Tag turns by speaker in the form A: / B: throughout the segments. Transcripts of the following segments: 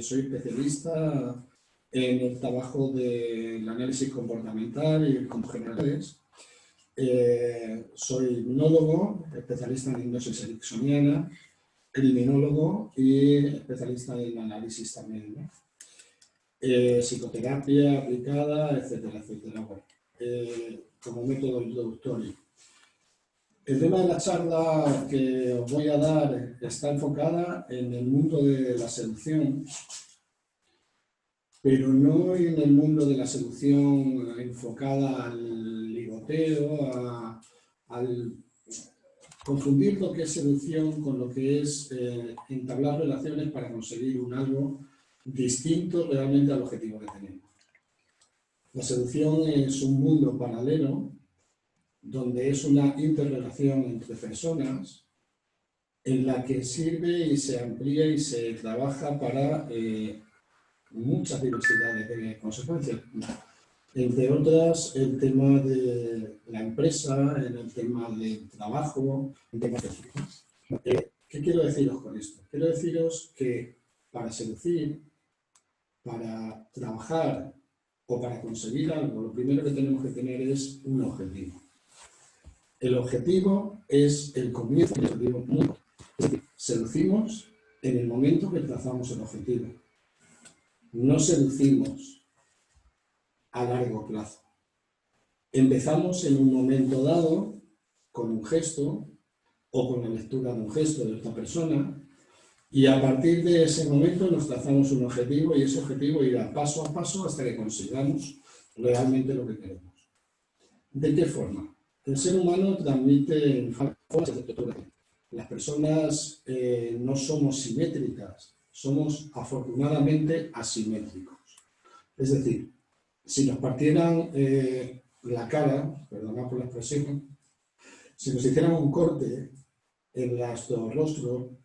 A: soy especialista en el trabajo del análisis comportamental y generales. Soy hipnólogo, especialista en hipnosis ericksoniana, criminólogo y especialista en análisis también, ¿no? Psicoterapia aplicada, etcétera, etcétera. Bueno, como método introductorio. El tema de la charla que os voy a dar está enfocada en el mundo de la seducción, pero no en el mundo de la seducción enfocada al ligoteo, al confundir lo que es seducción con lo que es entablar relaciones para conseguir un algo distinto realmente al objetivo que tenemos. La seducción es un mundo paralelo donde es una interrelación entre personas en la que sirve y se amplía y se trabaja para muchas diversidades de consecuencias. Entre otras, el tema de la empresa, el tema del trabajo, el tema de... ¿Qué quiero deciros con esto? Quiero deciros que para seducir, para trabajar o para conseguir algo, lo primero que tenemos que tener es un objetivo. El objetivo es el comienzo del objetivo mundo. Es decir, seducimos en el momento que trazamos el objetivo. No seducimos a largo plazo. Empezamos en un momento dado con un gesto o con la lectura de un gesto de otra persona y a partir de ese momento nos trazamos un objetivo y ese objetivo irá paso a paso hasta que consigamos realmente lo que queremos. ¿De qué forma? El ser humano transmite formas de estructura. Las personas no somos simétricas, somos afortunadamente asimétricos. Es decir, si nos partieran la cara, perdonad por la expresión, si nos hicieran un corte en nuestro rostro,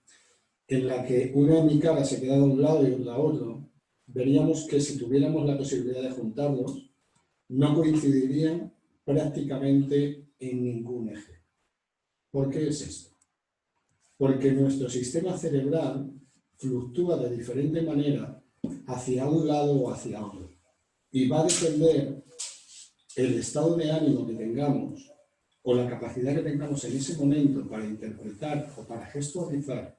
A: en la que una de mi cara se queda de un lado y otra a otro, veríamos que si tuviéramos la posibilidad de juntarlos, no coincidirían prácticamente en ningún eje. ¿Por qué es esto? Porque nuestro sistema cerebral fluctúa de diferente manera hacia un lado o hacia otro. Y va a depender el estado de ánimo que tengamos o la capacidad que tengamos en ese momento para interpretar o para gestualizar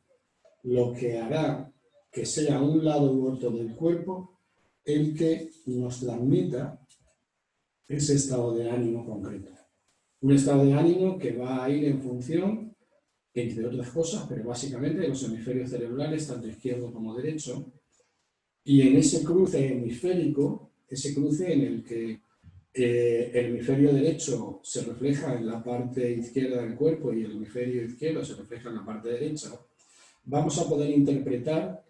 A: lo que hará que sea un lado u otro del cuerpo el que nos transmita ese estado de ánimo concreto. Un estado de ánimo que va a ir en función, entre otras cosas, pero básicamente de los hemisferios cerebrales, tanto izquierdo como derecho, y en ese cruce hemisférico, ese cruce en el que el hemisferio derecho se refleja en la parte izquierda del cuerpo y el hemisferio izquierdo se refleja en la parte derecha, vamos a poder interpretar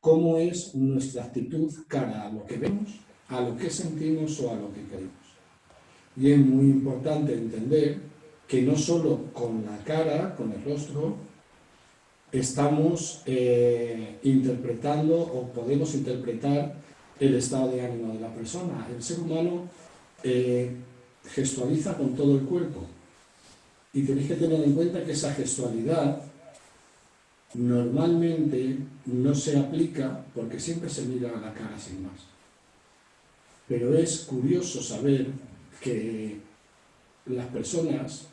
A: cómo es nuestra actitud cara a lo que vemos, a lo que sentimos o a lo que queremos. Y es muy importante entender que no solo con la cara, con el rostro, estamos interpretando o podemos interpretar el estado de ánimo de la persona. El ser humano gestualiza con todo el cuerpo y tenéis que tener en cuenta que esa gestualidad normalmente no se aplica porque siempre se mira a la cara sin más. Pero es curioso saber que las personas,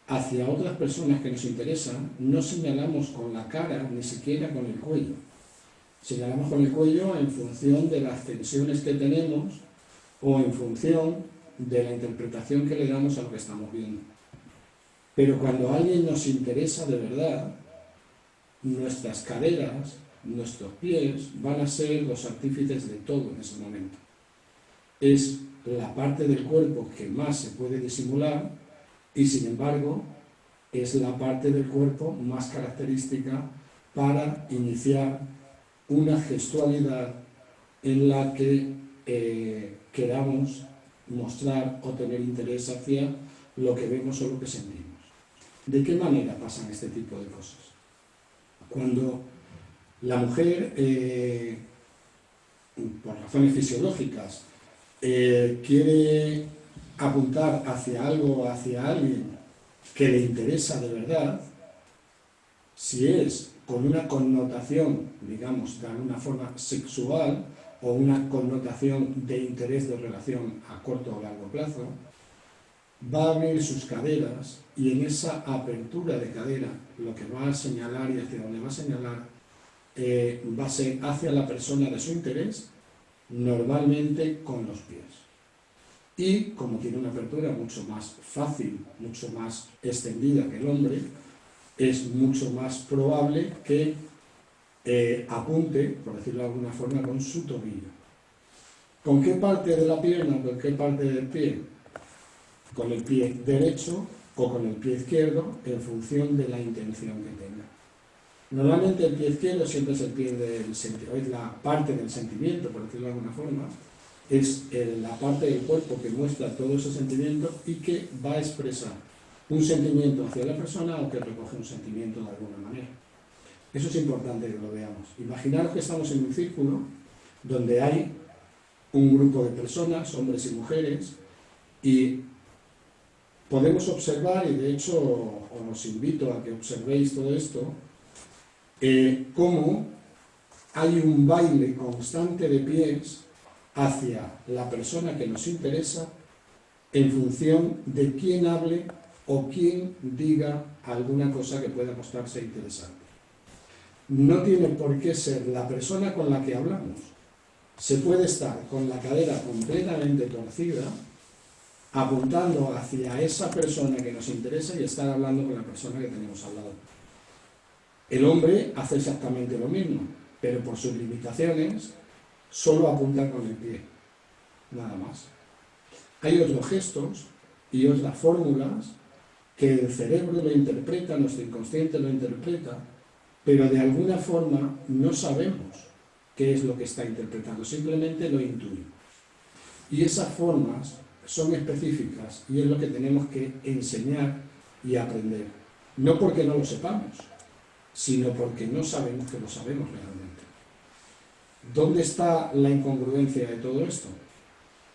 A: hacia otras personas que nos interesan, no señalamos con la cara, ni siquiera con el cuello. Señalamos con el cuello en función de las tensiones que tenemos o en función de la interpretación que le damos a lo que estamos viendo. Pero cuando alguien nos interesa de verdad, nuestras caderas, nuestros pies van a ser los artífices de todo en ese momento. Es la parte del cuerpo que más se puede disimular y, sin embargo, es la parte del cuerpo más característica para iniciar una gestualidad en la que queramos mostrar o tener interés hacia lo que vemos o lo que sentimos. ¿De qué manera pasan este tipo de cosas? Cuando la mujer, por razones fisiológicas, quiere apuntar hacia algo o hacia alguien que le interesa de verdad, si es con una connotación, digamos, de alguna forma sexual o una connotación de interés de relación a corto o largo plazo, va a abrir sus caderas y en esa apertura de cadera lo que va a señalar y hacia donde va a señalar va a ser hacia la persona de su interés, normalmente con los pies. Y como tiene una apertura mucho más fácil, mucho más extendida que el hombre, es mucho más probable que apunte, por decirlo de alguna forma, con su tobillo. ¿Con qué parte de la pierna o con qué parte del pie? Con el pie derecho o con el pie izquierdo, en función de la intención que tenga. Normalmente el pie izquierdo siempre es el pie es la parte del sentimiento, por decirlo de alguna forma, es la parte del cuerpo que muestra todo ese sentimiento y que va a expresar un sentimiento hacia la persona o que recoge un sentimiento de alguna manera. Eso es importante que lo veamos. Imaginaros que estamos en un círculo donde hay un grupo de personas, hombres y mujeres, y podemos observar, y de hecho os invito a que observéis todo esto, cómo hay un baile constante de pies hacia la persona que nos interesa en función de quién hable o quién diga alguna cosa que pueda mostrarse interesante. No tiene por qué ser la persona con la que hablamos. Se puede estar con la cadera completamente torcida, apuntando hacia esa persona que nos interesa y estar hablando con la persona que tenemos al lado. El hombre hace exactamente lo mismo, pero por sus limitaciones solo apunta con el pie, nada más. Hay otros gestos y otras fórmulas que el cerebro lo interpreta, nuestro inconsciente lo interpreta, pero de alguna forma no sabemos qué es lo que está interpretando, simplemente lo intuimos. Y esas formas son específicas y es lo que tenemos que enseñar y aprender. No porque no lo sepamos, sino porque no sabemos que lo sabemos realmente. ¿Dónde está la incongruencia de todo esto?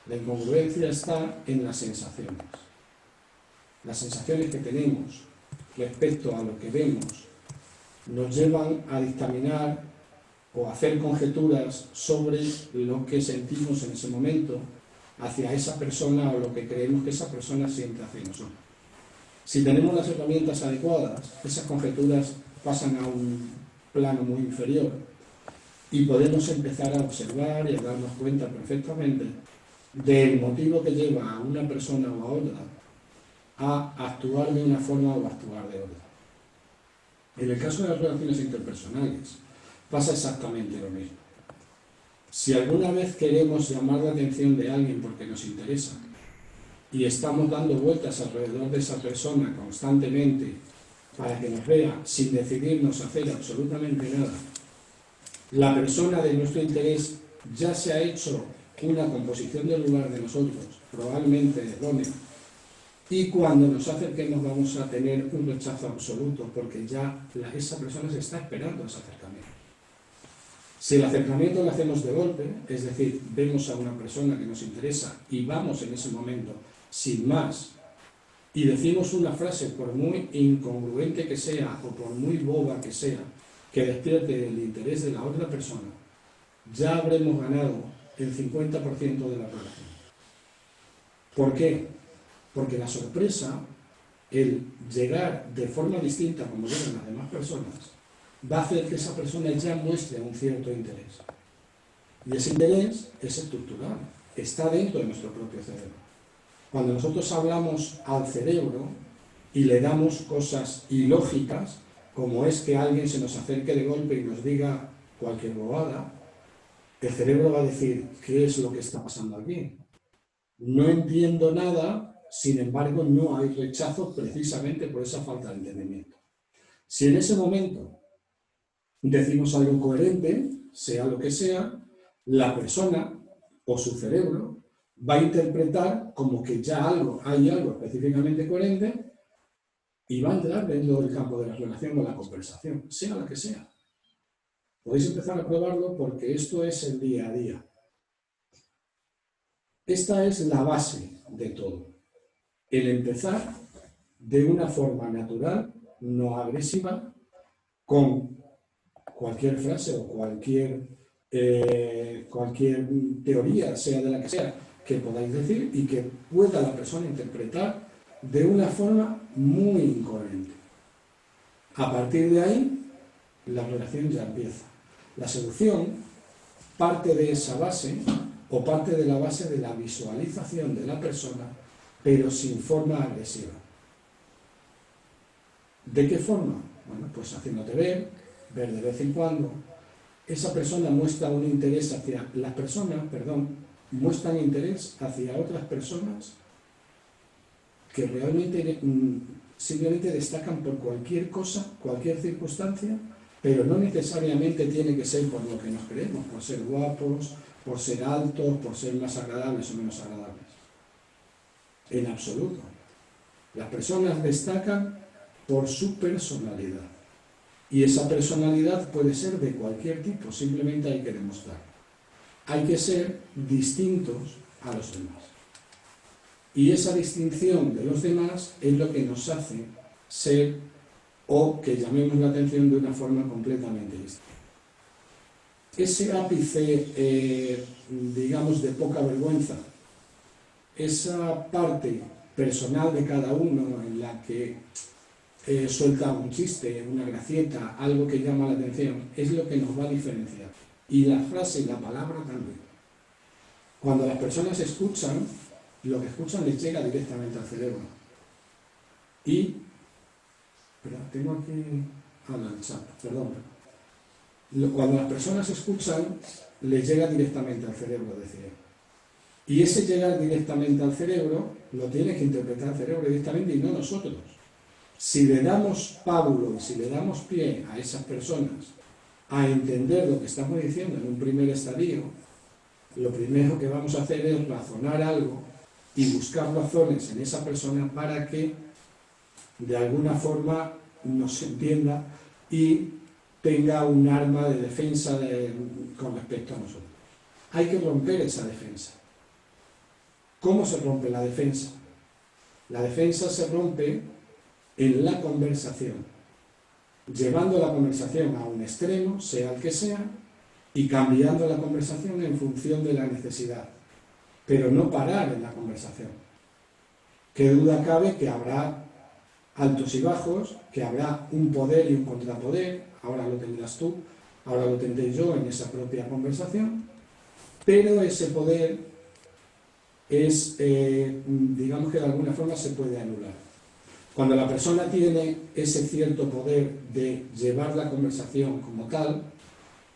A: La incongruencia está en las sensaciones. Las sensaciones que tenemos respecto a lo que vemos nos llevan a dictaminar o a hacer conjeturas sobre lo que sentimos en ese momento hacia esa persona o lo que creemos que esa persona siente hacia nosotros. Si tenemos las herramientas adecuadas, esas conjeturas pasan a un plano muy inferior y podemos empezar a observar y a darnos cuenta perfectamente del motivo que lleva a una persona o a otra a actuar de una forma o a actuar de otra. En el caso de las relaciones interpersonales pasa exactamente lo mismo. Si alguna vez queremos llamar la atención de alguien porque nos interesa y estamos dando vueltas alrededor de esa persona constantemente para que nos vea sin decidirnos hacer absolutamente nada, la persona de nuestro interés ya se ha hecho una composición del lugar de nosotros, probablemente errónea, y cuando nos acerquemos vamos a tener un rechazo absoluto porque ya esa persona se está esperando ese acercamiento. Si el acercamiento lo hacemos de golpe, es decir, vemos a una persona que nos interesa y vamos en ese momento sin más y decimos una frase, por muy incongruente que sea o por muy boba que sea, que despierte el interés de la otra persona, ya habremos ganado el 50% de la relación. ¿Por qué? Porque la sorpresa, el llegar de forma distinta como llegan las demás personas, va a hacer que esa persona ya muestre un cierto interés. Y ese interés es estructural, está dentro de nuestro propio cerebro. Cuando nosotros hablamos al cerebro y le damos cosas ilógicas, como es que alguien se nos acerque de golpe y nos diga cualquier bobada, el cerebro va a decir, ¿qué es lo que está pasando aquí? No entiendo nada, sin embargo no hay rechazo precisamente por esa falta de entendimiento. Si en ese momento decimos algo coherente, sea lo que sea, la persona o su cerebro va a interpretar como que ya hay algo específicamente coherente y va a entrar dentro del campo de la relación o la conversación, sea la que sea. Podéis empezar a probarlo porque esto es el día a día. Esta es la base de todo. El empezar de una forma natural, no agresiva, con cualquier frase o cualquier teoría, sea de la que sea, que podáis decir y que pueda la persona interpretar de una forma muy incoherente. A partir de ahí, la relación ya empieza. La seducción parte de esa base o parte de la base de la visualización de la persona, pero sin forma agresiva. ¿De qué forma? Bueno, pues haciéndote ver de vez en cuando. Esa persona muestra un interés hacia... Las personas, muestran interés hacia otras personas que realmente simplemente destacan por cualquier cosa, cualquier circunstancia, pero no necesariamente tiene que ser por lo que nos creemos, por ser guapos, por ser altos, por ser más agradables o menos agradables. En absoluto. Las personas destacan por su personalidad. Y esa personalidad puede ser de cualquier tipo, simplemente hay que demostrar. Hay que ser distintos a los demás. Y esa distinción de los demás es lo que nos hace ser o que llamemos la atención de una forma completamente distinta. Ese ápice, digamos, de poca vergüenza, esa parte personal de cada uno en la que suelta un chiste, una gracieta, algo que llama la atención, es lo que nos va a diferenciar. Y la frase y la palabra también. Cuando las personas escuchan, lo que escuchan les llega directamente al cerebro. Y, tengo aquí, el chat, perdón. Cuando las personas escuchan, les llega directamente al cerebro, decía. Y ese llegar directamente al cerebro, lo tiene que interpretar el cerebro directamente y no nosotros. Si le damos pábulo y si le damos pie a esas personas a entender lo que estamos diciendo en un primer estadio, lo primero que vamos a hacer es razonar algo y buscar razones en esa persona para que de alguna forma nos entienda y tenga un arma de defensa con respecto a nosotros. Hay que romper esa defensa. ¿Cómo se rompe la defensa? La defensa se rompe en la conversación, llevando la conversación a un extremo, sea el que sea, y cambiando la conversación en función de la necesidad, pero no parar en la conversación. Qué duda cabe que habrá altos y bajos, que habrá un poder y un contrapoder, ahora lo tendrás tú, ahora lo tendré yo en esa propia conversación, pero ese poder es, digamos que de alguna forma se puede anular. Cuando la persona tiene ese cierto poder de llevar la conversación como tal,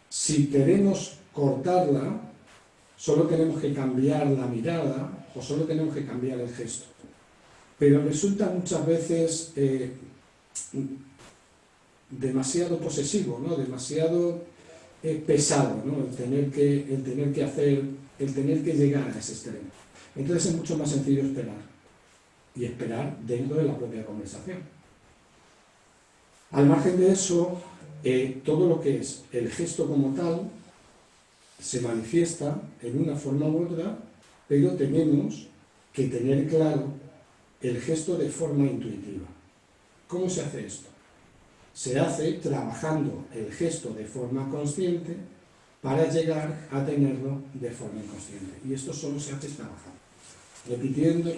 A: si queremos cortarla, solo tenemos que cambiar la mirada o solo tenemos que cambiar el gesto. Pero resulta muchas veces demasiado posesivo, ¿no? Demasiado pesado, ¿no? el tener que llegar a ese extremo. Entonces es mucho más sencillo esperar. Y esperar dentro de la propia conversación. Al margen de eso, todo lo que es el gesto como tal se manifiesta en una forma u otra, pero tenemos que tener claro el gesto de forma intuitiva. ¿Cómo se hace esto? Se hace trabajando el gesto de forma consciente para llegar a tenerlo de forma inconsciente. Y esto solo se hace trabajando. Repitiendo y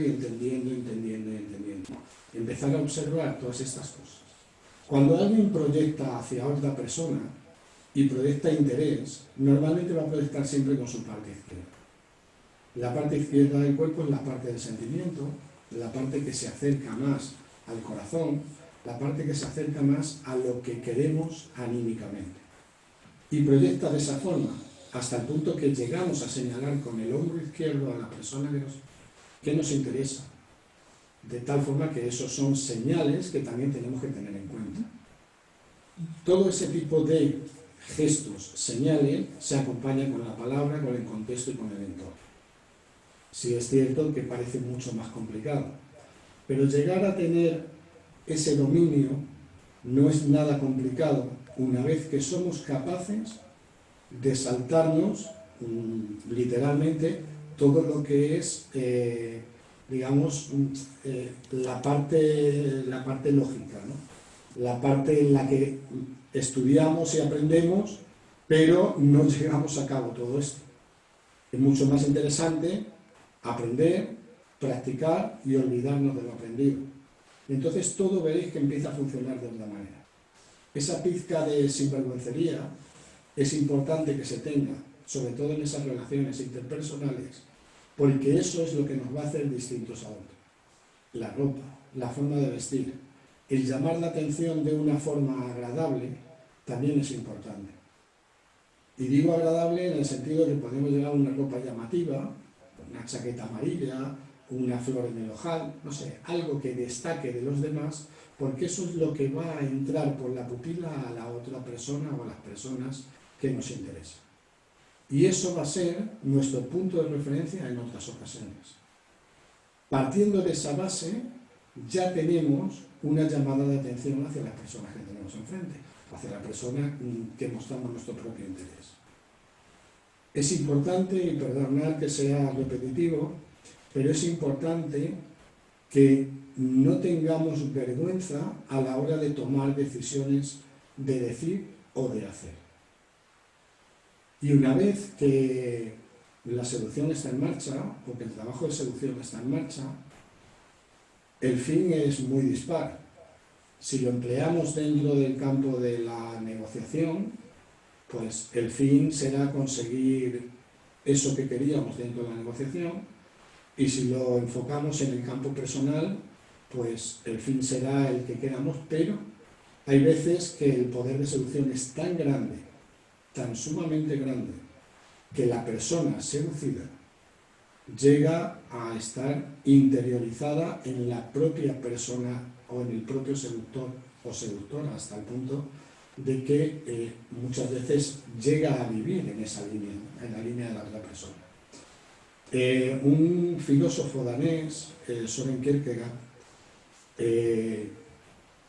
A: entendiendo. Empezar a observar todas estas cosas. Cuando alguien proyecta hacia otra persona y proyecta interés, normalmente va a proyectar siempre con su parte izquierda. La parte izquierda del cuerpo es la parte del sentimiento, la parte que se acerca más al corazón, la parte que se acerca más a lo que queremos anímicamente. Y proyecta de esa forma, hasta el punto que llegamos a señalar con el hombro izquierdo a la persona que nos interesa, de tal forma que esos son señales que también tenemos que tener en cuenta. Todo ese tipo de gestos, señales, se acompaña con la palabra, con el contexto y con el entorno. Sí es cierto que parece mucho más complicado, pero llegar a tener ese dominio no es nada complicado una vez que somos capaces de saltarnos literalmente todo lo que es, digamos, la parte lógica, ¿no? La parte en la que estudiamos y aprendemos, pero no llevamos a cabo todo esto. Es mucho más interesante aprender, practicar y olvidarnos de lo aprendido. Y entonces todo veréis que empieza a funcionar de otra manera. Esa pizca de sinvergüencería es importante que se tenga, sobre todo en esas relaciones interpersonales, porque eso es lo que nos va a hacer distintos a otros. La ropa, la forma de vestir, el llamar la atención de una forma agradable también es importante. Y digo agradable en el sentido de que podemos llevar una ropa llamativa, una chaqueta amarilla, una flor en el ojal, no sé, algo que destaque de los demás, porque eso es lo que va a entrar por la pupila a la otra persona o a las personas que nos interesan. Y eso va a ser nuestro punto de referencia en otras ocasiones. Partiendo de esa base, ya tenemos una llamada de atención hacia las personas que tenemos enfrente, hacia la persona que mostramos nuestro propio interés. Es importante, y perdonad que sea repetitivo, pero es importante que no tengamos vergüenza a la hora de tomar decisiones de decir o de hacer. Y una vez que la seducción está en marcha, o que el trabajo de seducción está en marcha, el fin es muy dispar. Si lo empleamos dentro del campo de la negociación, pues el fin será conseguir eso que queríamos dentro de la negociación, y si lo enfocamos en el campo personal, pues el fin será el que queramos, pero hay veces que el poder de seducción es tan grande, tan sumamente grande, que la persona seducida llega a estar interiorizada en la propia persona o en el propio seductor o seductora, hasta el punto de que muchas veces llega a vivir en esa línea, en la línea de la otra persona. Un filósofo danés, Søren Kierkegaard,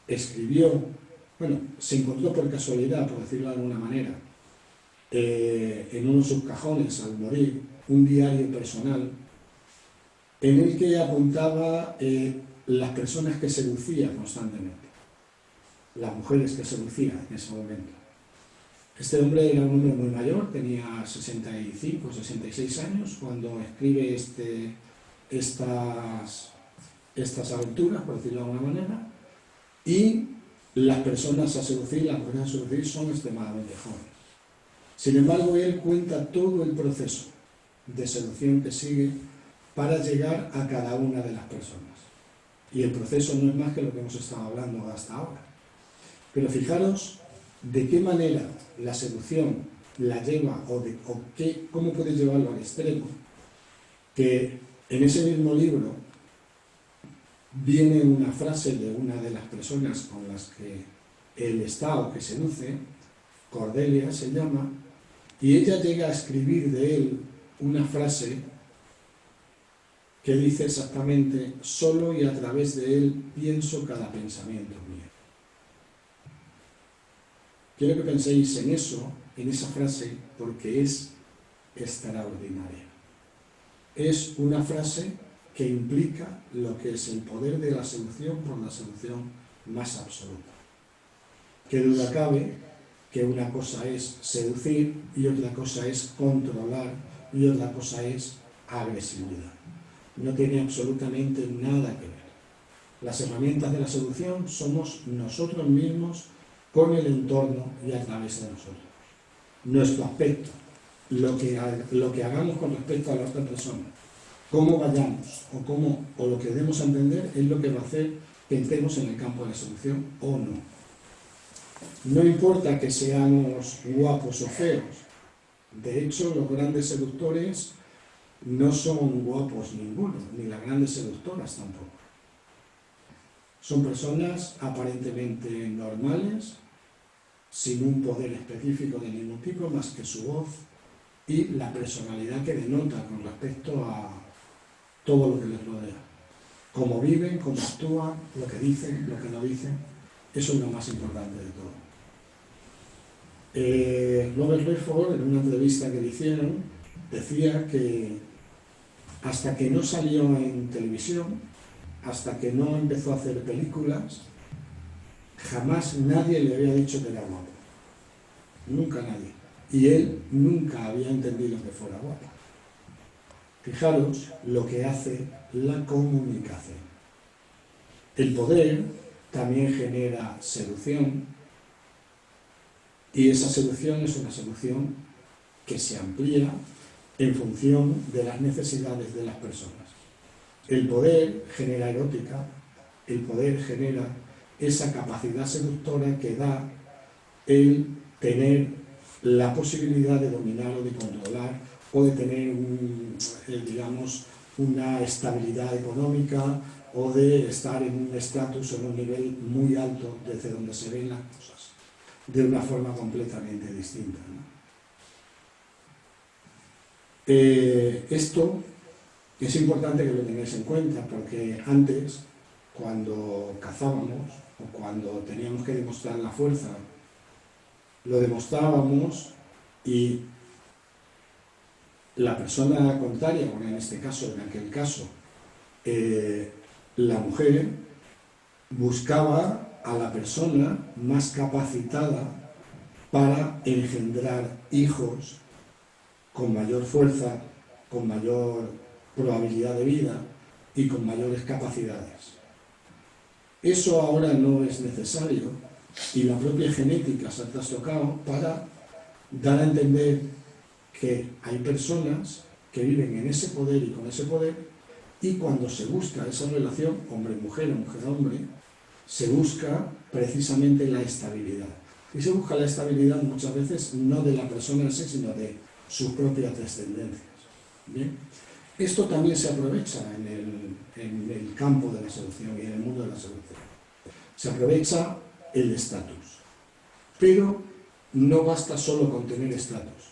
A: escribió, bueno, se encontró por casualidad, por decirlo de alguna manera, en uno de sus cajones al morir, un diario personal en el que apuntaba las personas que seducía constantemente, las mujeres que seducía en ese momento. Este hombre era un hombre muy mayor, tenía 65, 66 años cuando escribe estas aventuras, por decirlo de alguna manera, y las personas a seducir, las mujeres a seducir son extremadamente jóvenes. Sin embargo, él cuenta todo el proceso de seducción que sigue para llegar a cada una de las personas. Y el proceso no es más que lo que hemos estado hablando hasta ahora. Pero fijaros de qué manera la seducción la lleva cómo puede llevarlo al extremo, que en ese mismo libro viene una frase de una de las personas con las que él está o que seduce, Cordelia se llama, y ella llega a escribir de él una frase que dice exactamente: solo y a través de él pienso cada pensamiento mío. Quiero que penséis en eso, en esa frase, porque es extraordinaria. Es una frase que implica lo que es el poder de la seducción por la seducción más absoluta. Qué duda cabe que una cosa es seducir y otra cosa es controlar y otra cosa es agresividad. No tiene absolutamente nada que ver. Las herramientas de la seducción somos nosotros mismos con el entorno y a través de nosotros. Nuestro aspecto, lo que hagamos con respecto a la otra persona, cómo vayamos o lo que debemos entender es lo que va a hacer que entremos en el campo de la seducción o no. No importa que seamos guapos o feos. De hecho, los grandes seductores no son guapos ninguno, ni las grandes seductoras tampoco. Son personas aparentemente normales, sin un poder específico de ningún tipo más que su voz y la personalidad que denota con respecto a todo lo que les rodea. Cómo viven, cómo actúan, lo que dicen, lo que no dicen, eso es lo más importante de todo. Robert Redford, en una entrevista que le hicieron, decía que hasta que no salió en televisión, hasta que no empezó a hacer películas, jamás nadie le había dicho que era guapo. nunca nadie. Y él nunca había entendido que fuera guapa. Fijaros lo que hace la comunicación. El poder también genera seducción, y esa seducción es una seducción que se amplía en función de las necesidades de las personas. El poder genera erótica, el poder genera esa capacidad seductora que da el tener la posibilidad de dominar o de controlar o de tener digamos, una estabilidad económica o de estar en un estatus o en un nivel muy alto desde donde se ven las cosas de una forma completamente distinta, ¿no? Esto es importante que lo tengáis en cuenta, porque antes, cuando cazábamos o cuando teníamos que demostrar la fuerza, lo demostrábamos y la persona contraria, bueno, en este caso, en aquel caso, la mujer buscaba a la persona más capacitada para engendrar hijos con mayor fuerza, con mayor probabilidad de vida y con mayores capacidades. Eso ahora no es necesario y la propia genética se ha trastocado para dar a entender que hay personas que viven en ese poder y con ese poder, y cuando se busca esa relación hombre-mujer o mujer-hombre, se busca precisamente la estabilidad. Y se busca la estabilidad muchas veces no de la persona en sí, sino de sus propias descendencias. ¿Bien? Esto también se aprovecha en el campo de la seducción y en el mundo de la seducción. Se aprovecha el estatus. Pero no basta solo con tener estatus.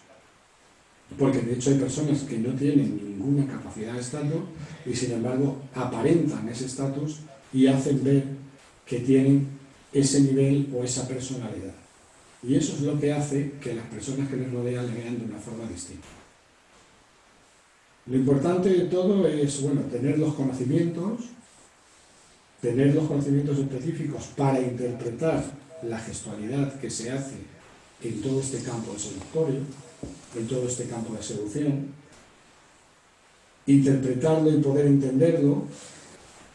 A: Porque de hecho hay personas que no tienen ninguna capacidad de estatus y sin embargo aparentan ese estatus y hacen ver que tienen ese nivel o esa personalidad. Y eso es lo que hace que las personas que les rodean le vean de una forma distinta. Lo importante de todo es, bueno, tener los conocimientos específicos para interpretar la gestualidad que se hace en todo este campo de seductorio, en todo este campo de seducción, interpretarlo y poder entenderlo,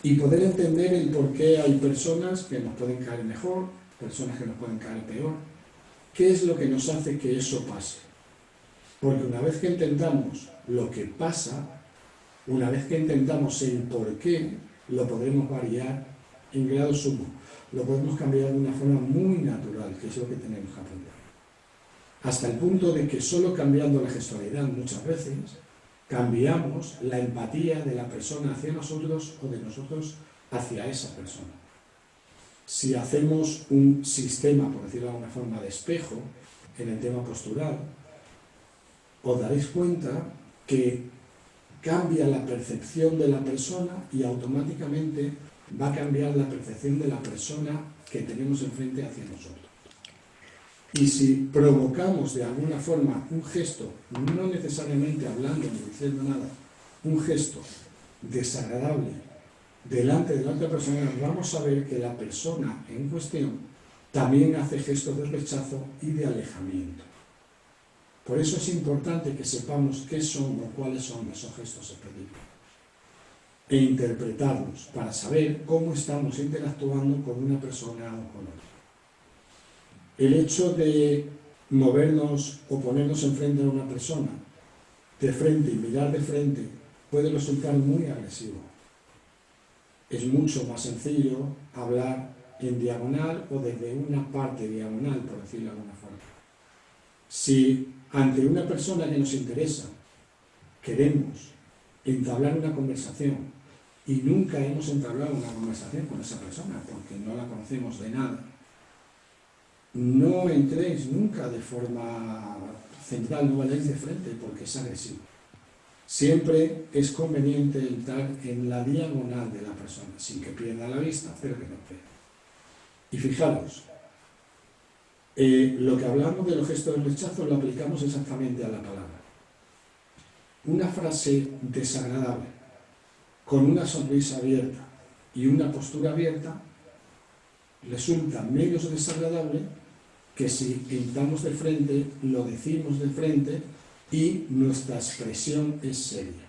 A: y poder entender el por qué hay personas que nos pueden caer mejor, personas que nos pueden caer peor. ¿Qué es lo que nos hace que eso pase? Porque una vez que entendamos lo que pasa, una vez que entendamos el por qué, lo podremos variar en grado sumo. Lo podemos cambiar de una forma muy natural, que es lo que tenemos que aprender. Hasta el punto de que solo cambiando la gestualidad muchas veces, cambiamos la empatía de la persona hacia nosotros o de nosotros hacia esa persona. Si hacemos un sistema, por decirlo de alguna forma, de espejo en el tema postural, os daréis cuenta que cambia la percepción de la persona y automáticamente va a cambiar la percepción de la persona que tenemos enfrente hacia nosotros. Y si provocamos de alguna forma un gesto, no necesariamente hablando ni diciendo nada, un gesto desagradable delante de la otra persona, vamos a ver que la persona en cuestión también hace gestos de rechazo y de alejamiento. Por eso es importante que sepamos qué son o cuáles son esos gestos específicos e interpretarlos para saber cómo estamos interactuando con una persona o con otra. El hecho de movernos o ponernos enfrente a una persona de frente y mirar de frente puede resultar muy agresivo. Es mucho más sencillo hablar en diagonal o desde una parte diagonal, por decirlo de alguna forma. Si ante una persona que nos interesa queremos entablar una conversación y nunca hemos entablado una conversación con esa persona porque no la conocemos de nada, no entréis nunca de forma central, no vayáis de frente porque es agresivo. Siempre es conveniente entrar en la diagonal de la persona, sin que pierda la vista, pero que no pierda. Y fijaros, lo que hablamos de los gestos de rechazo lo aplicamos exactamente a la palabra. Una frase desagradable, con una sonrisa abierta y una postura abierta, resulta menos desagradable que si entramos de frente, lo decimos de frente y nuestra expresión es seria.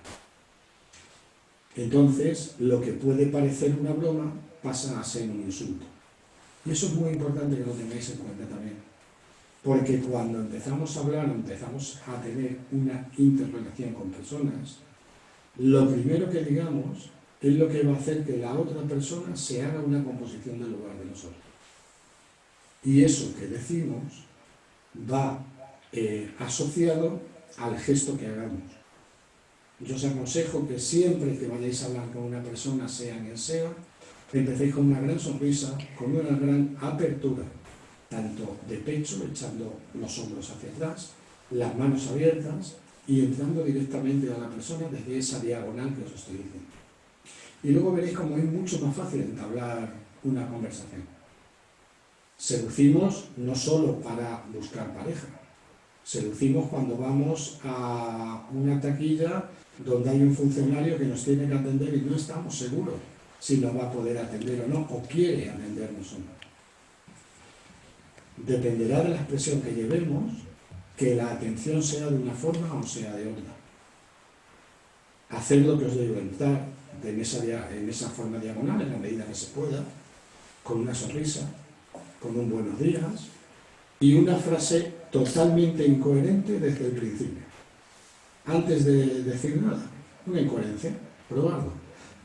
A: Entonces, lo que puede parecer una broma pasa a ser un insulto. Y eso es muy importante que lo tengáis en cuenta también. Porque cuando empezamos a hablar, empezamos a tener una interrelación con personas, lo primero que digamos es lo que va a hacer que la otra persona se haga una composición del lugar de nosotros. Y eso que decimos va asociado al gesto que hagamos. Yo os aconsejo que siempre que vayáis a hablar con una persona, sea quien sea, empecéis con una gran sonrisa, con una gran apertura, tanto de pecho, echando los hombros hacia atrás, las manos abiertas y entrando directamente a la persona desde esa diagonal que os estoy diciendo. Y luego veréis cómo es mucho más fácil entablar una conversación. Seducimos no solo para buscar pareja, seducimos cuando vamos a una taquilla donde hay un funcionario que nos tiene que atender y no estamos seguros si nos va a poder atender o no, o quiere atendernos o no. Dependerá de la expresión que llevemos, que la atención sea de una forma o sea de otra. Hacer lo que os digo, entrar en esa forma diagonal, en la medida que se pueda, con una sonrisa, con un buenos días y una frase totalmente incoherente desde el principio. Antes de decir nada, una incoherencia, probarlo.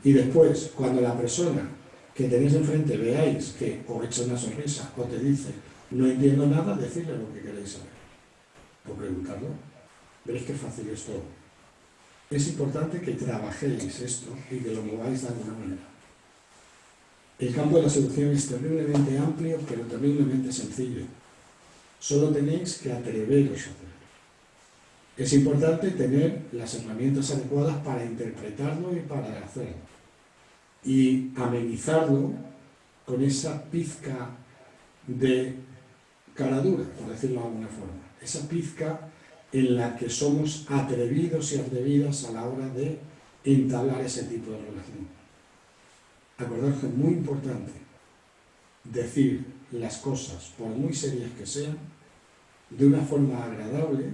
A: Y después, cuando la persona que tenéis enfrente veáis que os echa una sonrisa o te dice no entiendo nada, decirle lo que queréis saber. O preguntarlo. Veréis qué fácil es todo. Es importante que trabajéis esto y que lo mováis de alguna manera. El campo de la seducción es terriblemente amplio, pero terriblemente sencillo. Solo tenéis que atreveros a hacerlo. Es importante tener las herramientas adecuadas para interpretarlo y para hacerlo. Y amenizarlo con esa pizca de caradura, por decirlo de alguna forma. Esa pizca en la que somos atrevidos y atrevidas a la hora de entablar ese tipo de relación. Acordaos que es muy importante decir las cosas, por muy serias que sean, de una forma agradable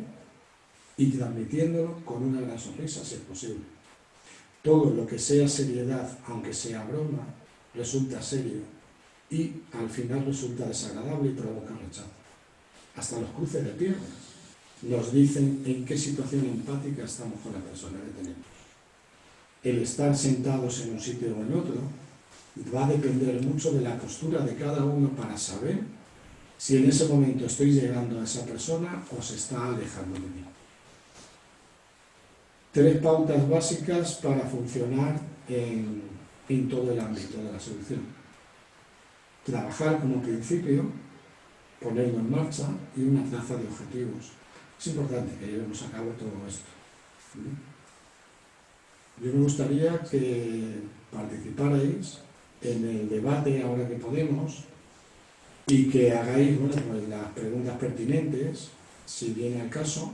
A: y transmitiéndolo con una gran sonrisa, si es posible. Todo lo que sea seriedad, aunque sea broma, resulta serio y al final resulta desagradable y provoca rechazo. Hasta los cruces de piernas nos dicen en qué situación empática estamos con la persona que tenemos. El estar sentados en un sitio o en otro va a depender mucho de la postura de cada uno para saber si en ese momento estoy llegando a esa persona o se está alejando de mí. 3 pautas básicas para funcionar en todo el ámbito de la seducción. Trabajar como principio, ponerlo en marcha y una traza de objetivos. Es importante que llevemos a cabo todo esto. Yo me gustaría que participarais en el debate ahora que podemos y que hagáis pues las preguntas pertinentes, si viene al caso.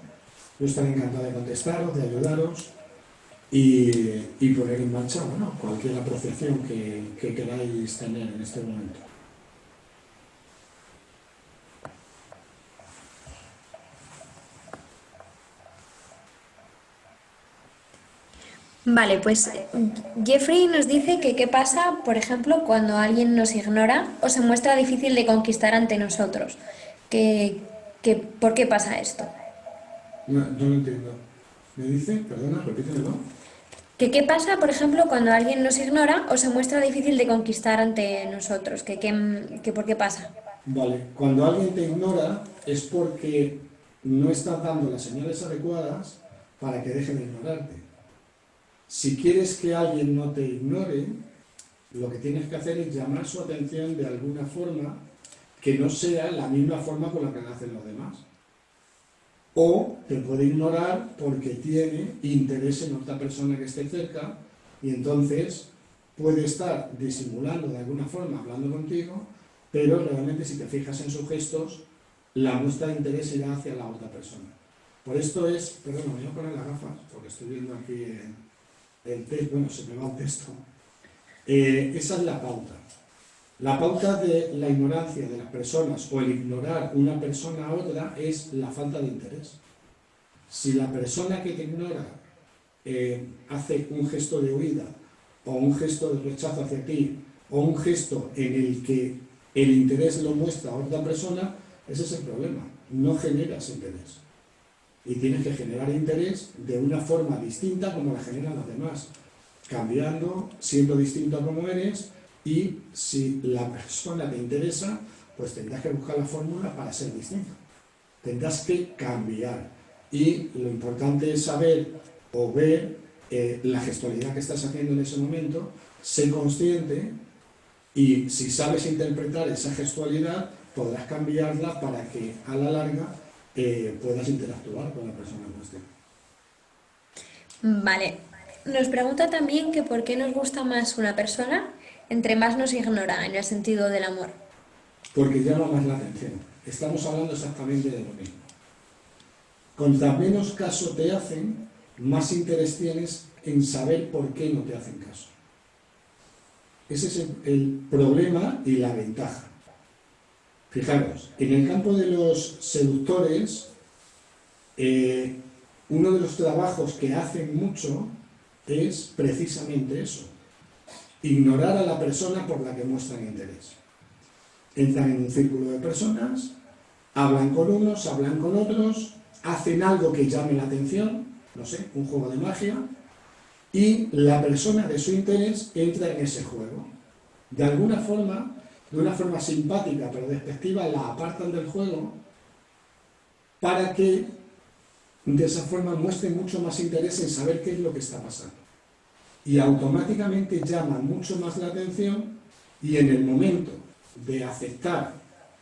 A: Yo estaré encantado de contestaros, de ayudaros y poner en marcha cualquier apreciación que queráis tener en este momento.
B: Vale, pues Jeffrey nos dice que qué pasa, por ejemplo, cuando alguien nos ignora o se muestra difícil de conquistar ante nosotros. ¿Por qué pasa esto?
A: No lo entiendo. ¿Me dice? Perdona, repítemelo.
B: ¿Que qué pasa, por ejemplo, cuando alguien nos ignora o se muestra difícil de conquistar ante nosotros? ¿Que por qué pasa?
A: Vale, cuando alguien te ignora es porque no estás dando las señales adecuadas para que deje de ignorarte. Si quieres que alguien no te ignore, lo que tienes que hacer es llamar su atención de alguna forma que no sea la misma forma con la que lo hacen los demás. O te puede ignorar porque tiene interés en otra persona que esté cerca y entonces puede estar disimulando de alguna forma, hablando contigo, pero realmente si te fijas en sus gestos, la muestra de interés irá hacia la otra persona. Por esto es, perdón, me voy a poner las gafas porque estoy viendo aquí el texto, se me va el texto. Esa es la pauta. La pauta de la ignorancia de las personas o el ignorar una persona a otra es la falta de interés. Si la persona que te ignora hace un gesto de huida o un gesto de rechazo hacia ti o un gesto en el que el interés lo muestra a otra persona, ese es el problema. No generas interés. Y tienes que generar interés de una forma distinta como la generan los demás, cambiando, siendo distinto a como eres, y si la persona te interesa, pues tendrás que buscar la fórmula para ser distinto. Tendrás que cambiar. Y lo importante es saber o ver la gestualidad que estás haciendo en ese momento, ser consciente, y si sabes interpretar esa gestualidad, podrás cambiarla para que a la larga puedas interactuar con la persona en cuestión.
B: Vale. Nos pregunta también que por qué nos gusta más una persona entre más nos ignora, en el sentido del amor.
A: Porque llama más la atención. Estamos hablando exactamente de lo mismo. Cuanto menos caso te hacen, más interés tienes en saber por qué no te hacen caso. Ese es el problema y la ventaja. Fijaros, en el campo de los seductores, uno de los trabajos que hacen mucho es precisamente eso: ignorar a la persona por la que muestran interés. Entran en un círculo de personas, hablan con unos, hablan con otros, hacen algo que llame la atención, no sé, un juego de magia, y la persona de su interés entra en ese juego. De alguna forma, de una forma simpática pero despectiva, la apartan del juego para que de esa forma muestre mucho más interés en saber qué es lo que está pasando. Y automáticamente llama mucho más la atención, y en el momento de aceptar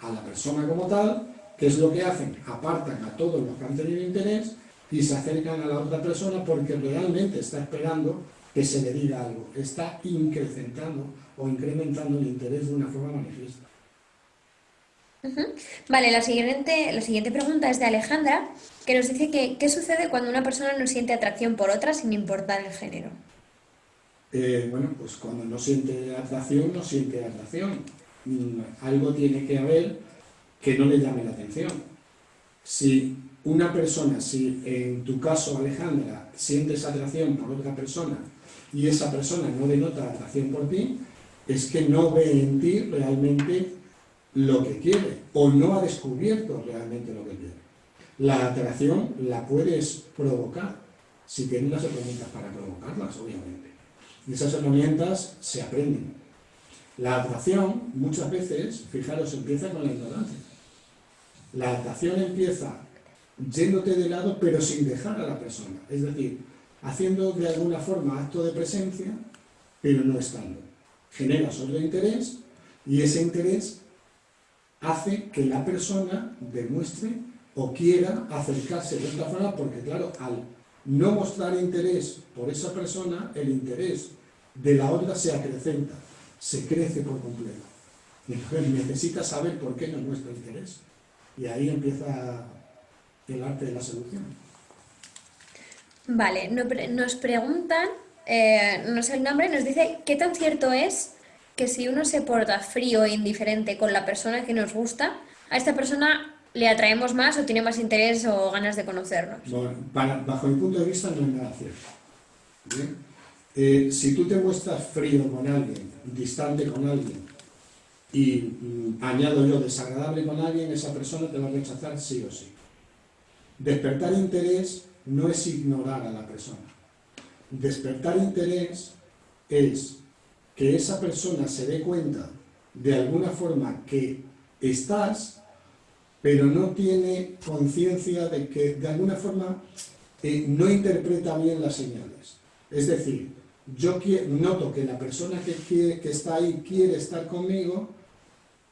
A: a la persona como tal, ¿qué es lo que hacen? Apartan a todos los que han tenido interés y se acercan a la otra persona porque realmente está esperando que se le diga algo. Está incrementando o incrementando el interés de una forma manifiesta.
B: Vale, la siguiente pregunta es de Alejandra, que nos dice que ¿qué sucede cuando una persona no siente atracción por otra sin importar el género?
A: Bueno, pues cuando no siente atracción, no siente atracción. Algo tiene que haber que no le llame la atención. Si una persona, si en tu caso, Alejandra, sientes atracción por otra persona y esa persona no denota atracción por ti, es que no ve en ti realmente lo que quiere o no ha descubierto realmente lo que quiere. La atracción la puedes provocar si tienes las herramientas para provocarlas, obviamente. Y esas herramientas se aprenden. La atracción muchas veces, fijaros, empieza con la ignorancia. La atracción empieza yéndote de lado pero sin dejar a la persona. Es decir, haciendo de alguna forma acto de presencia pero no estando. Generas otro interés y ese interés hace que la persona demuestre o quiera acercarse de otra forma, porque claro, al no mostrar interés por esa persona, el interés de la otra se acrecenta, se crece por completo. Entonces necesita saber por qué no muestra interés. Y ahí empieza el arte de la seducción.
B: Vale, nos preguntan, no sé el nombre, nos dice ¿qué tan cierto es que si uno se porta frío e indiferente con la persona que nos gusta, a esta persona le atraemos más o tiene más interés o ganas de conocernos?
A: Bueno, bajo mi punto de vista no es nada cierto. ¿Bien? Si tú te muestras frío con alguien, distante con alguien, y añado yo desagradable con alguien, esa persona te va a rechazar sí o sí. Despertar interés no es ignorar a la persona. Despertar interés es que esa persona se dé cuenta de alguna forma que estás, pero no tiene conciencia de que de alguna forma no interpreta bien las señales. Es decir, yo noto que la persona que está ahí quiere estar conmigo,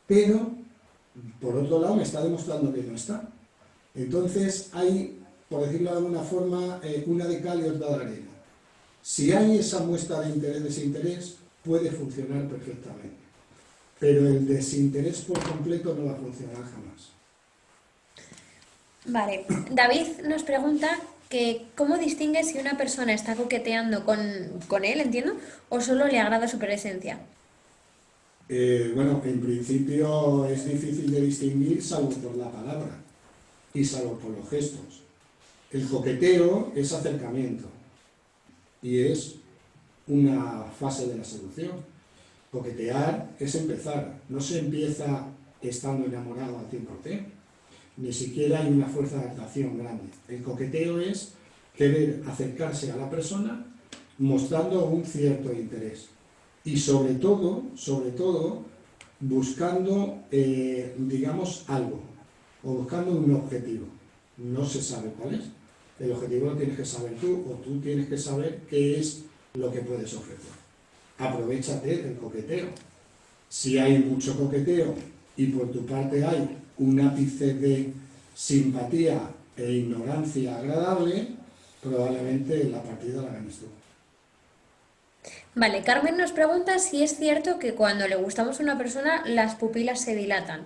A: pero por otro lado me está demostrando que no está. Entonces hay, por decirlo de alguna forma, una de cal y otra de arena. Si hay esa muestra de interés, desinterés, puede funcionar perfectamente. Pero el desinterés por completo no va a funcionar jamás.
B: Vale, David nos pregunta que ¿cómo distingue si una persona está coqueteando con él, entiendo, o solo le agrada su presencia?
A: Bueno, en principio es difícil de distinguir salvo por la palabra y salvo por los gestos. El coqueteo es acercamiento y es una fase de la seducción. Coquetear es empezar, no se empieza estando enamorado al 100%, ni siquiera hay una fuerza de atracción grande. El coqueteo es querer acercarse a la persona mostrando un cierto interés y sobre todo buscando, digamos, algo o buscando un objetivo. No se sabe cuál es. El objetivo lo tienes que saber tú o tú tienes que saber qué es lo que puedes ofrecer. Aprovéchate del coqueteo. Si hay mucho coqueteo y por tu parte hay un ápice de simpatía e ignorancia agradable, probablemente la partida la ganes tú.
B: Vale, Carmen nos pregunta si es cierto que cuando le gustamos a una persona las pupilas se dilatan.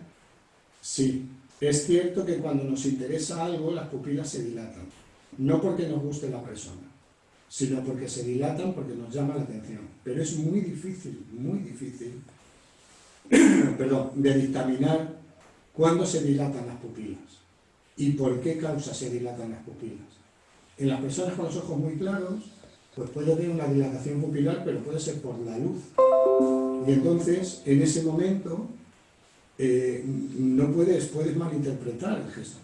A: Sí, es cierto que cuando nos interesa algo las pupilas se dilatan. No porque nos guste la persona, sino porque se dilatan porque nos llama la atención. Pero es muy difícil, perdón, de dictaminar cuándo se dilatan las pupilas y por qué causa se dilatan las pupilas. En las personas con los ojos muy claros, pues puede haber una dilatación pupilar, pero puede ser por la luz. Y entonces, en ese momento, no puedes malinterpretar el gesto.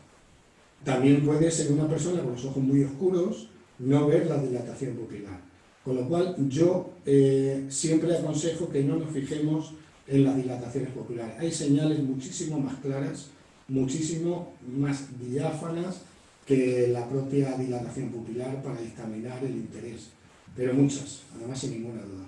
A: También puedes, en una persona con los ojos muy oscuros, no ver la dilatación pupilar. Con lo cual, yo siempre aconsejo que no nos fijemos en las dilataciones pupilares. Hay señales muchísimo más claras, muchísimo más diáfanas que la propia dilatación pupilar para dictaminar el interés. Pero muchas, además sin ninguna duda.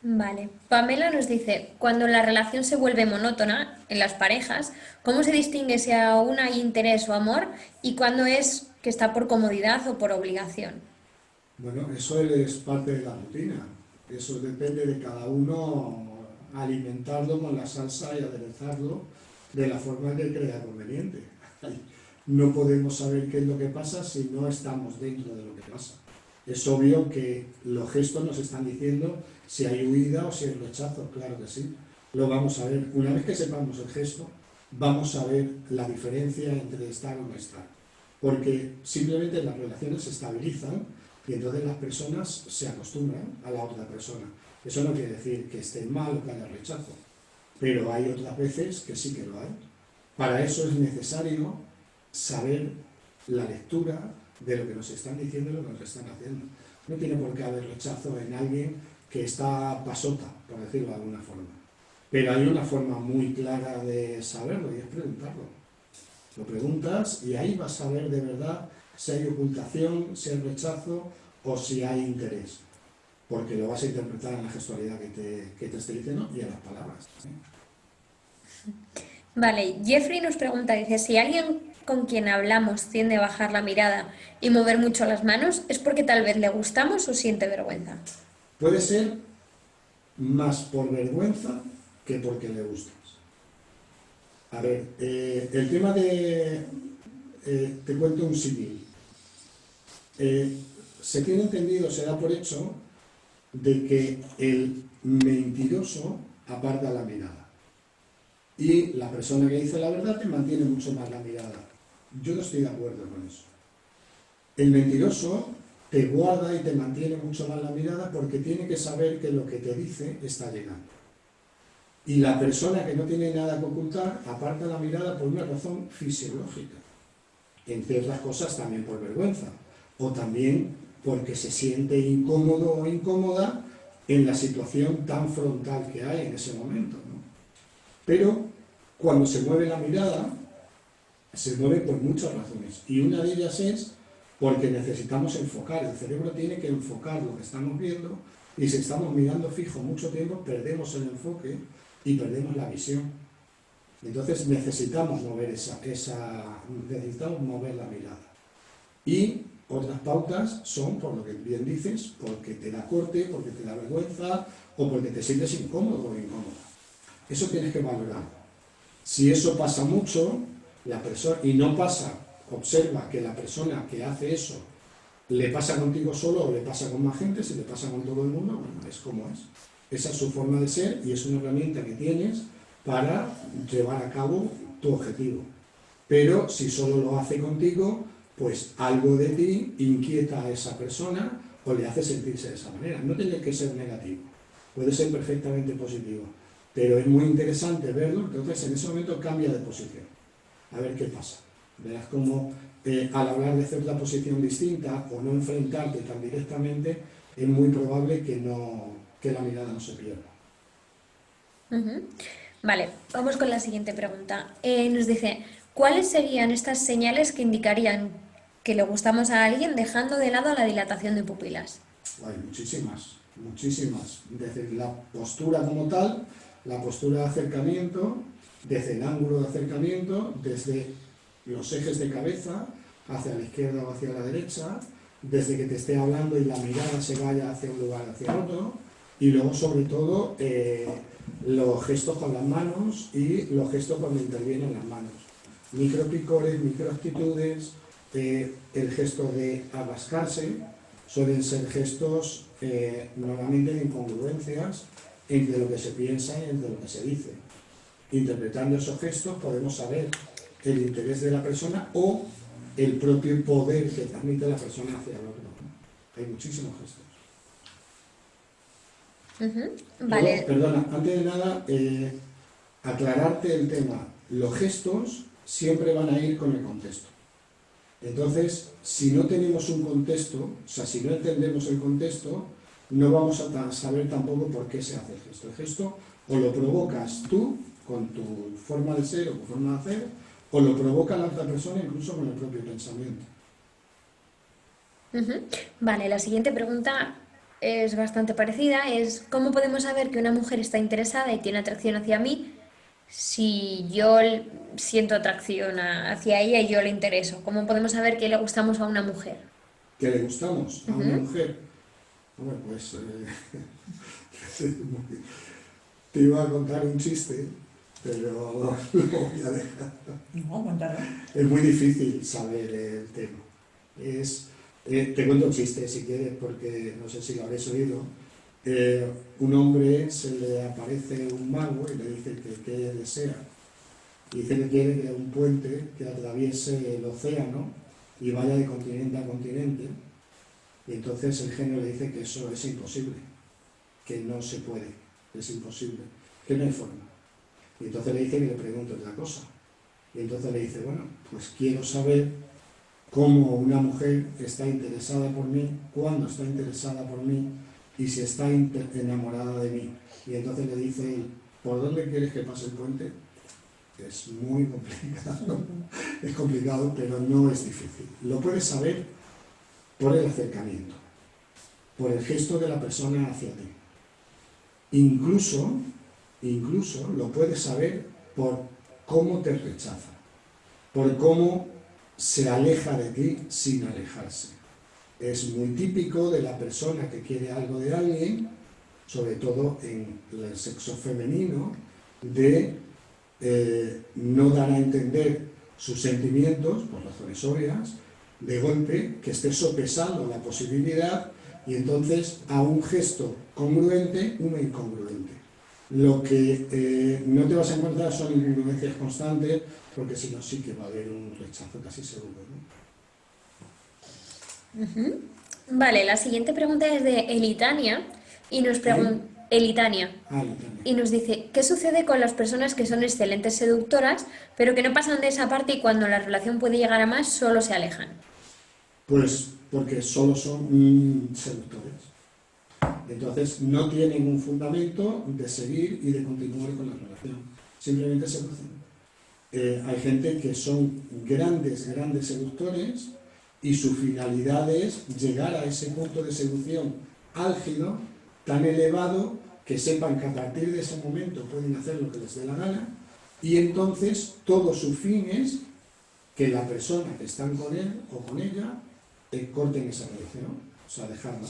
B: Vale. Pamela nos dice, cuando la relación se vuelve monótona en las parejas, ¿cómo se distingue si aún hay interés o amor y cuándo es que está por comodidad o por obligación?
A: Bueno, eso es parte de la rutina. Eso depende de cada uno alimentarlo con la salsa y aderezarlo de la forma que crea conveniente. No podemos saber qué es lo que pasa si no estamos dentro de lo que pasa. Es obvio que los gestos nos están diciendo si hay huida o si hay rechazo, claro que sí. Lo vamos a ver. Una vez que sepamos el gesto, vamos a ver la diferencia entre estar o no estar. Porque simplemente las relaciones se estabilizan y entonces las personas se acostumbran a la otra persona. Eso no quiere decir que esté mal o que haya rechazo, pero hay otras veces que sí que lo hay. Para eso es necesario saber la lectura de lo que nos están diciendo y lo que nos están haciendo. No tiene por qué haber rechazo en alguien que está pasota, por decirlo de alguna forma. Pero hay una forma muy clara de saberlo y es preguntarlo. Lo preguntas y ahí vas a ver de verdad si hay ocultación, si hay rechazo o si hay interés. Porque lo vas a interpretar en la gestualidad que te esté diciendo y en las palabras.
B: Vale, Jeffrey nos pregunta, dice, si alguien con quien hablamos tiende a bajar la mirada y mover mucho las manos, ¿es porque tal vez le gustamos o siente vergüenza?
A: Puede ser más por vergüenza que porque le gustas. A ver, el tema de... te cuento un símil. Se tiene entendido, se da por hecho, de que el mentiroso aparta la mirada. Y la persona que dice la verdad te mantiene mucho más la mirada. Yo no estoy de acuerdo con eso. El mentiroso te guarda y te mantiene mucho más la mirada porque tiene que saber que lo que te dice está llegando. Y la persona que no tiene nada que ocultar aparta la mirada por una razón fisiológica. Entre otras cosas también por vergüenza. O también porque se siente incómodo o incómoda en la situación tan frontal que hay en ese momento, ¿no? Pero cuando se mueve la mirada, se mueve por muchas razones. Y una de ellas es porque necesitamos enfocar. El cerebro tiene que enfocar lo que estamos viendo y si estamos mirando fijo mucho tiempo, perdemos el enfoque y perdemos la visión. Entonces necesitamos mover necesitamos mover la mirada. Y otras pautas son, por lo que bien dices, porque te da corte, porque te da vergüenza o porque te sientes incómodo o incómoda. Eso tienes que valorar. Si eso pasa mucho, la persona, y no pasa, observa que la persona que hace eso le pasa contigo solo o le pasa con más gente, si le pasa con todo el mundo, bueno, es como es. Esa es su forma de ser y es una herramienta que tienes para llevar a cabo tu objetivo. Pero si solo lo hace contigo, pues algo de ti inquieta a esa persona o le hace sentirse de esa manera. No tiene que ser negativo, puede ser perfectamente positivo, pero es muy interesante verlo. Entonces en ese momento cambia de posición, a ver qué pasa. Verás cómo al hablar de cierta posición distinta o no enfrentarte tan directamente, es muy probable que la mirada no se pierda.
B: Ujú. Vale, vamos con la siguiente pregunta. Nos dice, ¿cuáles serían estas señales que indicarían que le gustamos a alguien dejando de lado la dilatación de pupilas?
A: Hay muchísimas, muchísimas. Desde la postura como tal, la postura de acercamiento, desde el ángulo de acercamiento, desde los ejes de cabeza, hacia la izquierda o hacia la derecha, desde que te esté hablando y la mirada se vaya hacia un lugar o hacia otro, y luego sobre todo los gestos con las manos y los gestos cuando intervienen las manos. Micropicores, microactitudes, el gesto de abascarse, suelen ser gestos normalmente de incongruencias entre lo que se piensa y entre lo que se dice. Interpretando esos gestos podemos saber el interés de la persona o el propio poder que transmite la persona hacia el otro. Hay muchísimos gestos.
B: Vale.
A: Perdona, antes de nada, aclararte el tema. Los gestos siempre van a ir con el contexto. Entonces, si no tenemos un contexto, o sea, si no entendemos el contexto, no vamos a saber tampoco por qué se hace el gesto. El gesto o lo provocas tú con tu forma de ser o tu forma de hacer, o lo provoca la otra persona incluso con el propio pensamiento.
B: Vale, la siguiente pregunta es bastante parecida. Es, ¿cómo podemos saber que una mujer está interesada y tiene atracción hacia mí si yo siento atracción hacia ella y yo le intereso? ¿Cómo podemos saber que le gustamos a una mujer?
A: ¿Que le gustamos a una mujer? Bueno, pues te iba a contar un chiste, pero lo voy a dejar.
C: No, cuéntalo.
A: Es muy difícil saber el tema. Te cuento un chiste si quieres, porque no sé si lo habréis oído. Un hombre se le aparece un mago y le dice que qué desea. Y dice que quiere que un puente que atraviese el océano y vaya de continente a continente. Y entonces el genio le dice que eso es imposible, que no se puede, que es imposible, que no hay forma. Y entonces le dice que le pregunte otra cosa. Y entonces le dice, bueno, pues quiero saber cómo una mujer está interesada por mí, cuándo está interesada por mí y si está enamorada de mí. Y entonces le dice él, ¿por dónde quieres que pase el puente? Es muy complicado, es complicado, pero no es difícil. Lo puedes saber por el acercamiento, por el gesto de la persona hacia ti. Incluso lo puedes saber por cómo te rechaza, por cómo se aleja de ti sin alejarse. Es muy típico de la persona que quiere algo de alguien, sobre todo en el sexo femenino, de no dar a entender sus sentimientos, por razones obvias, de golpe, que esté sopesando la posibilidad y entonces a un gesto congruente, una incongruente. Lo que no te vas a encontrar son incongruencias constantes, porque si no sí que va a haber un rechazo casi seguro, ¿no?
B: Vale, la siguiente pregunta es de Elitania y nos pregunta... Elitania. Y nos dice, ¿qué sucede con las personas que son excelentes seductoras, pero que no pasan de esa parte y cuando la relación puede llegar a más, solo se alejan?
A: Pues porque solo son seductores. Entonces no tienen un fundamento de seguir y de continuar con la relación. Simplemente seducen. Hay gente que son grandes seductores y su finalidad es llegar a ese punto de seducción álgido, tan elevado, que sepan que a partir de ese momento pueden hacer lo que les dé la gana y entonces todo su fin es que la persona que están con él o con ella corten esa relación, o sea, dejarla,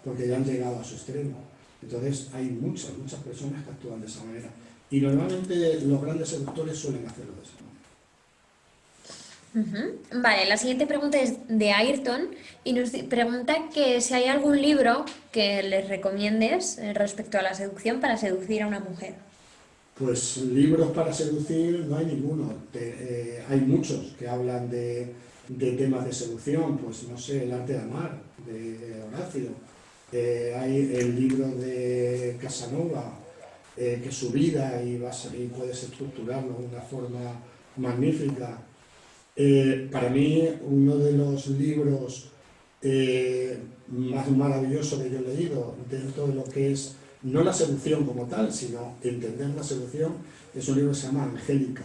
A: porque ya han llegado a su extremo. Entonces hay muchas personas que actúan de esa manera y normalmente los grandes seductores suelen hacerlo de esa
B: Ujú. Vale, la siguiente pregunta es de Ayrton y nos pregunta que si hay algún libro que les recomiendes respecto a la seducción para seducir a una mujer.
A: Pues libros para seducir no hay ninguno. Hay muchos que hablan de temas de seducción, pues no sé, El arte de amar, de Horacio. Hay el libro de Casanova, que es su vida y puedes estructurarlo de una forma magnífica. Para mí, uno de los libros más maravillosos que yo he leído dentro de lo que es, no la seducción como tal, sino entender la seducción, es un libro que se llama Angélica,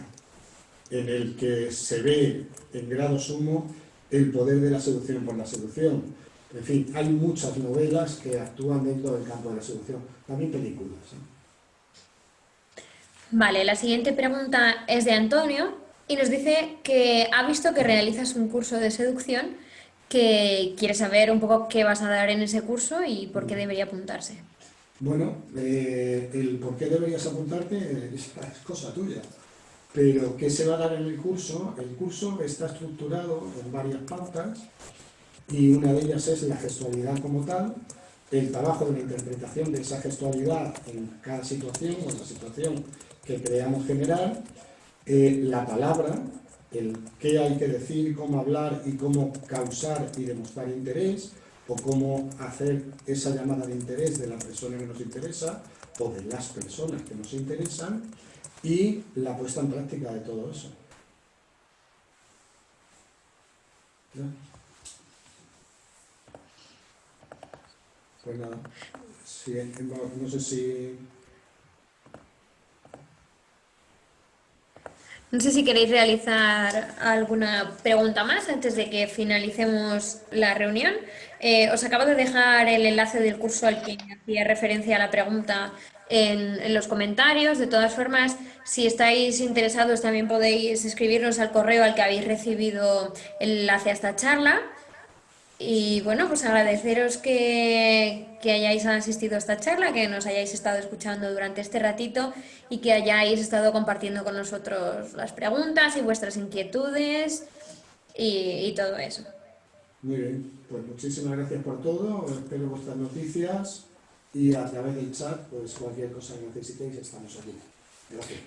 A: en el que se ve en grado sumo el poder de la seducción por la seducción. En fin, hay muchas novelas que actúan dentro del campo de la seducción, también películas, ¿eh?
B: Vale, la siguiente pregunta es de Antonio y nos dice que ha visto que realizas un curso de seducción, que quiere saber un poco qué vas a dar en ese curso y por qué debería apuntarse.
A: Bueno, el por qué deberías apuntarte es cosa tuya. Pero, ¿qué se va a dar en el curso? El curso está estructurado en varias pautas y una de ellas es la gestualidad como tal, el trabajo de la interpretación de esa gestualidad en cada situación o en la situación que creamos generar, la palabra, el qué hay que decir, cómo hablar y cómo causar y demostrar interés, o cómo hacer esa llamada de interés de la persona que nos interesa o de las personas que nos interesan, y la puesta en práctica de todo eso. ¿Ya? Pues nada, sí, no sé si...
B: No sé si queréis realizar alguna pregunta más antes de que finalicemos la reunión. Os acabo de dejar el enlace del curso al que hacía referencia a la pregunta en los comentarios. De todas formas, si estáis interesados, también podéis escribirnos al correo al que habéis recibido el enlace a esta charla. Y bueno, pues agradeceros que hayáis asistido a esta charla, que nos hayáis estado escuchando durante este ratito y que hayáis estado compartiendo con nosotros las preguntas y vuestras inquietudes y todo eso.
A: Muy bien, pues muchísimas gracias por todo, espero vuestras noticias y a través del chat, pues cualquier cosa que necesitéis estamos aquí. Gracias.